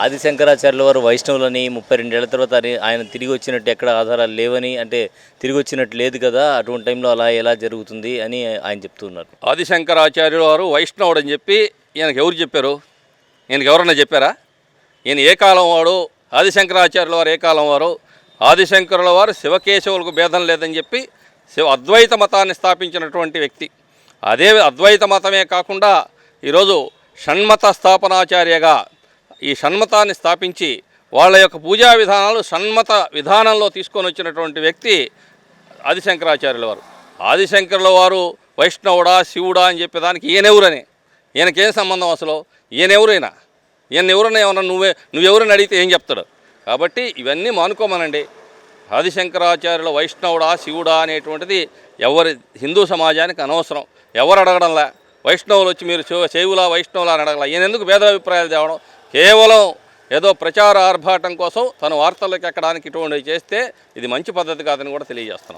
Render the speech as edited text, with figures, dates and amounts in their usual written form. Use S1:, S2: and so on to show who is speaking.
S1: ఆదిశంకరాచార్యుల వారు వైష్ణవులని 32 ఏళ్ల తర్వాత ఆయన తిరిగి వచ్చినట్టు ఎక్కడ ఆధారాలు లేవని, అంటే తిరిగి వచ్చినట్టు లేదు కదా, అటువంటి టైంలో అలా ఎలా జరుగుతుంది అని ఆయన చెప్తున్నారు.
S2: ఆదిశంకరాచార్యుల వారు వైష్ణవుడు అని చెప్పి ఈయనకు ఎవరు చెప్పారు? ఈయనకు ఎవరన్నా చెప్పారా? ఈయన ఏ కాలం వాడు? ఆదిశంకరాచార్యుల వారు ఏ కాలం వారు? ఆదిశంకరుల వారు శివకేశవులకు భేదం లేదని చెప్పి అద్వైత మతాన్ని స్థాపించినటువంటి వ్యక్తి. అదే అద్వైత మతమే కాకుండా ఈరోజు షణ్మత స్థాపనాచార్యగా ఈ షణ్మతాన్ని స్థాపించి వాళ్ళ యొక్క పూజా విధానాలు షణ్మత విధానంలో తీసుకొని వచ్చినటువంటి వ్యక్తి ఆదిశంకరాచార్యుల వారు. ఆదిశంకరుల వారు వైష్ణవుడా శివుడా అని చెప్పేదానికి ఈయనెవరని, ఈయనకేం సంబంధం అసలు? ఈయనెవరైనా ఈయనెవరైనా ఏమన్నా నువ్వెవరని అడిగితే ఏం చెప్తాడు? కాబట్టి ఇవన్నీ మానుకోమనండి. ఆదిశంకరాచార్యుల వైష్ణవుడా శివుడా అనేటువంటిది ఎవరి హిందూ సమాజానికి అనవసరం. ఎవరు అడగడంలా. వైష్ణవులు వచ్చి మీరు శైవులా వైష్ణవులా అని అడగల. ఈయన ఎందుకు భేదాభిప్రాయాలు తేవడం? కేవలం ఏదో ప్రచార ఆర్భాటం కోసం తన వార్తలకు ఎక్కడానికి ఇటువంటివి చేస్తే ఇది మంచి పద్ధతి కాదని కూడా తెలియజేస్తున్నాం.